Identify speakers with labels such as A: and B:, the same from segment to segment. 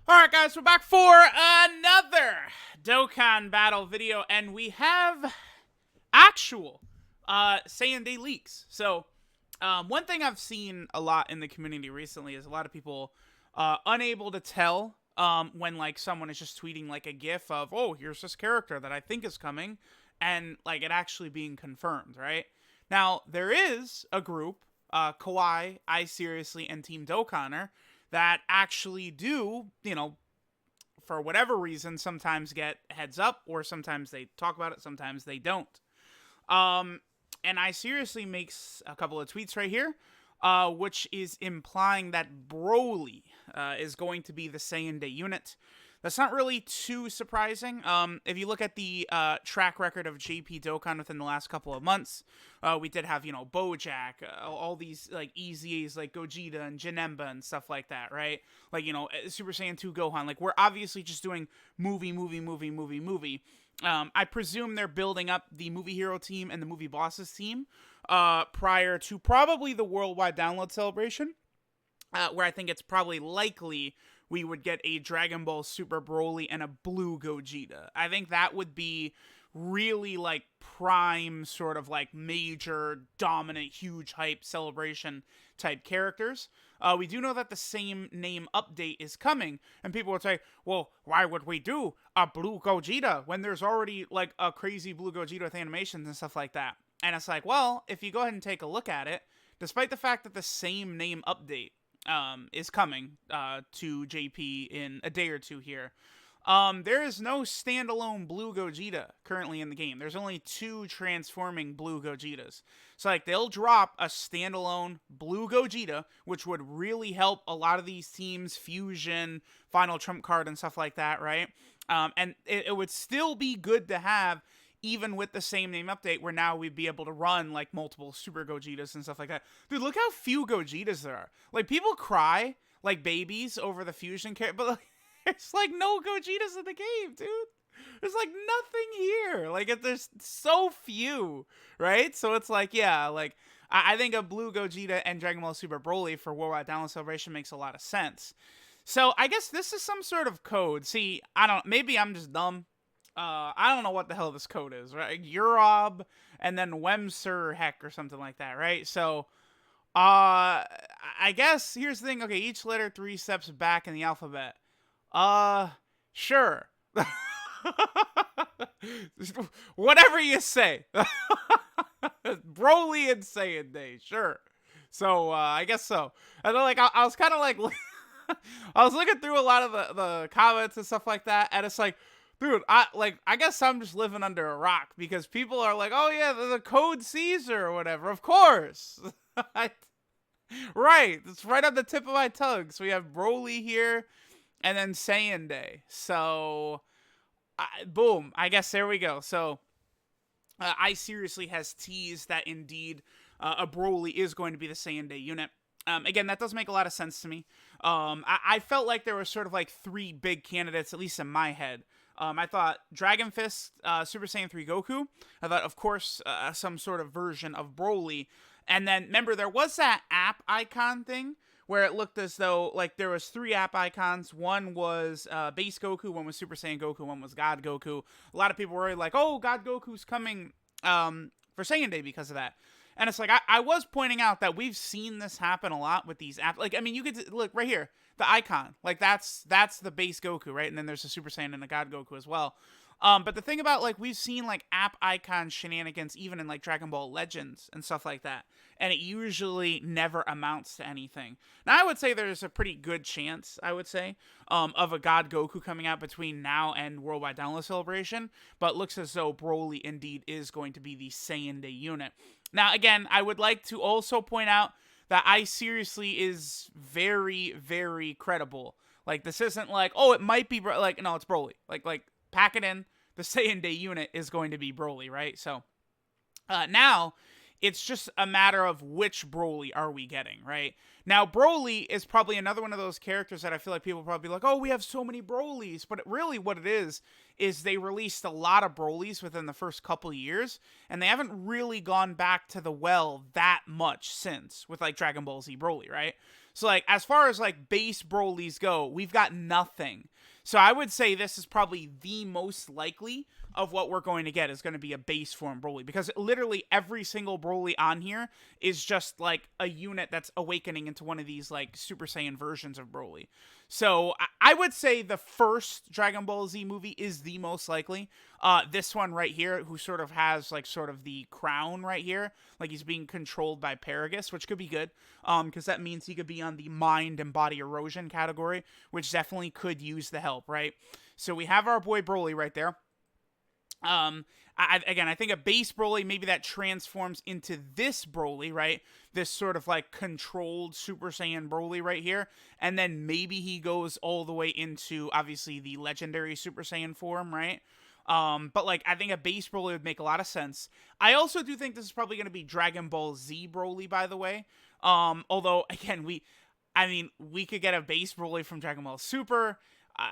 A: Alright guys, we're back for another Dokkan battle video, and we have actual SAIYAN Day leaks. So, one thing I've seen a lot in the community recently is a lot of people unable to tell when like someone is just tweeting like a gif of, oh, here's this character that I think is coming, and like it actually being confirmed, right? Now, there is a group, Kawaii, I Seriously, and Team Dokkaner, that actually do, for whatever reason, sometimes get heads up, or sometimes they talk about it, sometimes they don't. And I Seriously makes a couple of tweets right here, which is implying that BROLY is going to be the SAIYAN Day unit. That's not really too surprising. If you look at the track record of JP Dokkan within the last couple of months, we did have, Bojack, all these, like, EZAs, like Gogeta and Janemba and stuff like that, right? Like, Super Saiyan 2 Gohan. Like, we're obviously just doing movie. I presume they're building up the Movie Hero team and the Movie Bosses team prior to probably the worldwide download celebration, where I think it's probably likely we would get a Dragon Ball Super Broly and a Blue Gogeta. I think that would be really like prime sort of like major, dominant, huge hype celebration type characters. We do know that the same name update is coming, and people would say, well, why would we do a Blue Gogeta when there's already like a crazy Blue Gogeta with animations and stuff like that? And it's like, well, if you go ahead and take a look at it, despite the fact that the same name update is coming to JP in a day or two here, there is no standalone Blue Gogeta currently in the game. There's only 2 transforming Blue Gogetas. So, like, they'll drop a standalone Blue Gogeta, which would really help a lot of these teams, Fusion, Final Trump Card, and stuff like that, right? And it would still be good to have, even with the same name update, where now we'd be able to run, like, multiple Super Gogetas and stuff like that. Dude, look how few Gogetas there are. Like, people cry like babies over the Fusion character, but, like, there's, like, no Gogetas in the game, dude. There's, like, nothing here. Like, there's so few, right? So it's like, yeah, like, I think a Blue Gogeta and Dragon Ball Super Broly for Worldwide Download Celebration makes a lot of sense. So I guess this is some sort of code. See, maybe I'm just dumb. I don't know what the hell this code is, right? Urob and then Wemser Heck or something like that, right? So, I guess here's the thing. Okay, each letter 3 steps back in the alphabet. Sure. Whatever you say. Broly and SAIYAN Day, sure. So, I guess so. And then, like, I was kind of like, I was looking through a lot of the comments and stuff like that, and it's like, dude, I guess I'm just living under a rock, because people are like, oh yeah, the code Caesar or whatever. Of course. Right. It's right on the tip of my tongue. So we have Broly here, and then SAIYAN Day. So, boom. I guess there we go. So, I Seriously has teased that indeed a Broly is going to be the SAIYAN Day unit. Again, that does make a lot of sense to me. I felt like there were sort of like 3 big candidates, at least in my head. I thought DOKKANFEST, Super Saiyan 3 Goku. I thought, of course, some sort of version of Broly. And then, remember, there was that app icon thing where it looked as though, like, there was 3 app icons. One was Base Goku, one was Super Saiyan Goku, one was God Goku. A lot of people were like, oh, God Goku's coming for SAIYAN Day because of that. And it's like, I was pointing out that we've seen this happen a lot with these apps. Like, I mean, you could look right here, the icon. Like, that's the base Goku, right? And then there's a Super Saiyan and a God Goku as well. But the thing about, like, we've seen, like, app icon shenanigans even in, like, Dragon Ball Legends and stuff like that. And it usually never amounts to anything. Now, I would say there's a pretty good chance, I would say, of a God Goku coming out between now and Worldwide Download Celebration. But it looks as though Broly indeed is going to be the SAIYAN Day unit. Now, again, I would like to also point out that I Seriously is very, very credible. Like, this isn't like, oh, it might be, like, no, it's Broly. Like, pack it in. The SAIYAN Day unit is going to be Broly, right? So, now, it's just a matter of which Broly are we getting, right? Now, Broly is probably another one of those characters that I feel like people probably be like, oh, we have so many Brolys. But really what it is they released a lot of Brolys within the first couple years, and they haven't really gone back to the well that much since, with, like, Dragon Ball Z Broly, right? So like as far as like base Brolys go, we've got nothing. So I would say this is probably the most likely of what we're going to get is going to be a base form Broly, because literally every single Broly on here is just like a unit that's awakening into one of these like Super Saiyan versions of Broly. So I would say the first Dragon Ball Z movie is the most likely. This one right here, who sort of has like sort of the crown right here, like he's being controlled by Paragus, which could be good, because that means he could be on the mind and body erosion category, which definitely could use the help, right? So we have our boy Broly right there. I think a base Broly, maybe that transforms into this Broly, right? This sort of like controlled Super Saiyan Broly right here. And then maybe he goes all the way into obviously the legendary Super Saiyan form, right? But like I think a base Broly would make a lot of sense. I also do think this is probably going to be Dragon Ball Z Broly, by the way. Although again, we could get a base Broly from Dragon Ball Super.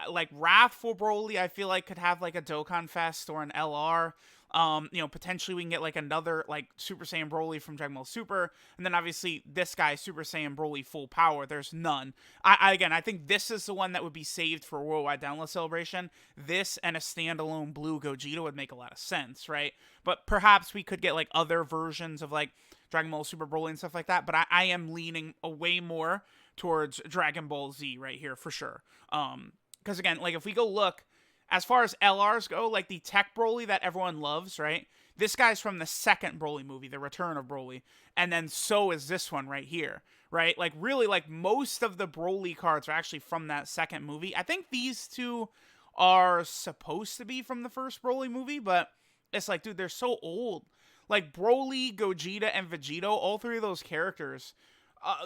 A: Like Wrathful Broly, I feel like could have like a Dokkan Fest or an LR. Potentially we can get like another like Super Saiyan Broly from Dragon Ball Super, and then obviously this guy Super Saiyan Broly Full Power. There's none. I think this is the one that would be saved for Worldwide Download Celebration. This and a standalone Blue Gogeta would make a lot of sense, right? But perhaps we could get like other versions of like Dragon Ball Super Broly and stuff like that. But I am leaning way more towards Dragon Ball Z right here for sure. Because again, like if we go look, as far as LRs go, like the Tech Broly that everyone loves, right? This guy's from the second Broly movie, The Return of Broly. And then so is this one right here, right? Like really, like most of the Broly cards are actually from that second movie. I think these two are supposed to be from the first Broly movie, but it's like, dude, they're so old. Like Broly, Gogeta, and Vegito, all three of those characters,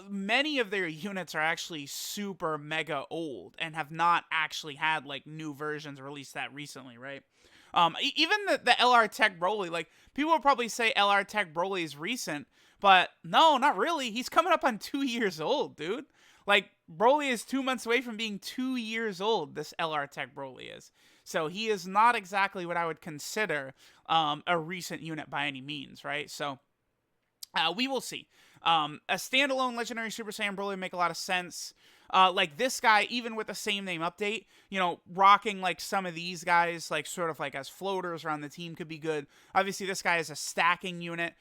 A: many of their units are actually super mega old and have not actually had like new versions released that recently, right? Even the LR Tech Broly, like people will probably say LR Tech Broly is recent, but no, not really. He's coming up on 2 years old, dude. Like Broly is 2 months away from being 2 years old. This LR Tech Broly is. So he is not exactly what I would consider a recent unit by any means, right? So we will see. A standalone Legendary Super Saiyan Broly would make a lot of sense. Like this guy, even with the same name update, rocking like some of these guys, like sort of like as floaters around the team could be good. Obviously, this guy is a stacking unit.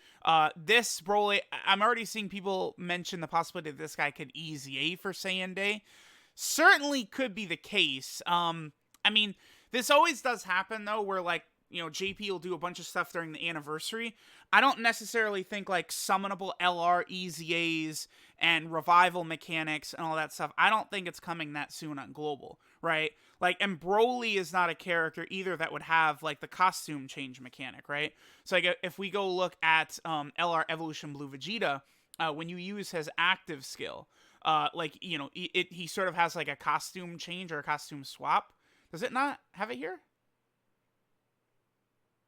A: This Broly, I'm already seeing people mention the possibility that this guy could EZA for Saiyan Day. Certainly could be the case. This always does happen though, where like, JP will do a bunch of stuff during the anniversary. I don't necessarily think like summonable LR EZAs and revival mechanics and all that stuff. I don't think it's coming that soon on Global, right? Like, and Broly is not a character either that would have like the costume change mechanic, right? So like if we go look at LR Evolution Blue Vegeta, when you use his active skill, he sort of has like a costume change or a costume swap. Does it not have it here?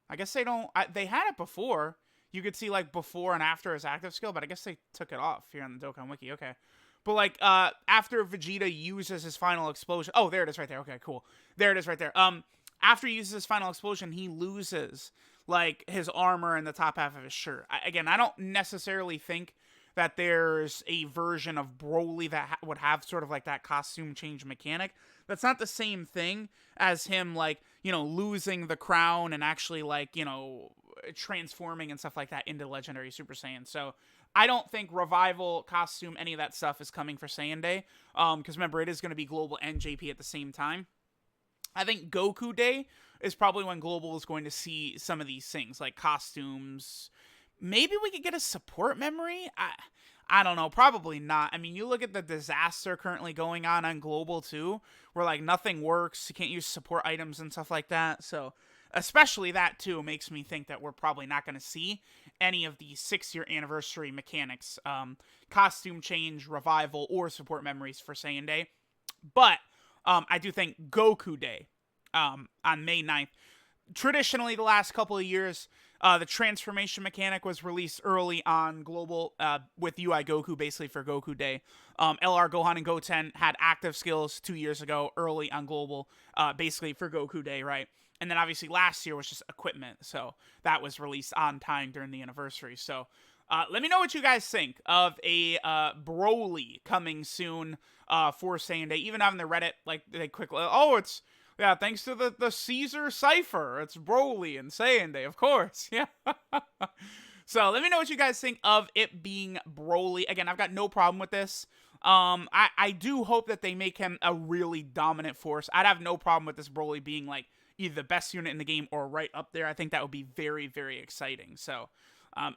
A: I guess they don't. They had it before. You could see like before and after his active skill, but I guess they took it off here on the Dokkan Wiki. Okay. But like after Vegeta uses his final explosion. Oh, there it is right there. Okay, cool. There it is right there. After he uses his final explosion, he loses like his armor and the top half of his shirt. I don't necessarily think that there's a version of Broly that would have sort of like that costume change mechanic. That's not the same thing as him like, losing the crown and actually like, transforming and stuff like that into Legendary Super Saiyan. So I don't think Revival, Costume, any of that stuff is coming for Saiyan Day. Because remember, it is going to be Global and JP at the same time. I think Goku Day is probably when Global is going to see some of these things, like costumes. Maybe we could get a support memory? I don't know. Probably not. I mean, you look at the disaster currently going on Global too, where like nothing works. You can't use support items and stuff like that. So especially that too makes me think that we're probably not going to see any of the 6-year anniversary mechanics, costume change, revival, or support memories for Saiyan Day. But I do think Goku Day on May 9th. Traditionally, the last couple of years, the transformation mechanic was released early on Global with UI Goku, basically for Goku Day. LR Gohan and Goten had active skills 2 years ago, early on Global, basically for Goku Day, right? And then obviously last year was just equipment, so that was released on time during the anniversary. So Let me know what you guys think of a Broly coming soon for Saiyan Day. Even on the Reddit, like, they quickly, oh, it's, yeah, thanks to the Caesar cipher, it's Broly and Saiyan Day, of course. Yeah. So let me know what you guys think of it being Broly. Again, I've got no problem with this. I do hope that they make him a really dominant force. I'd have no problem with this Broly being, like, either the best unit in the game or right up there. I think that would be very, very exciting. So,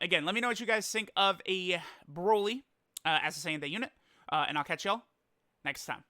A: again, let me know what you guys think of a Broly as a Saiyan Day unit, and I'll catch y'all next time.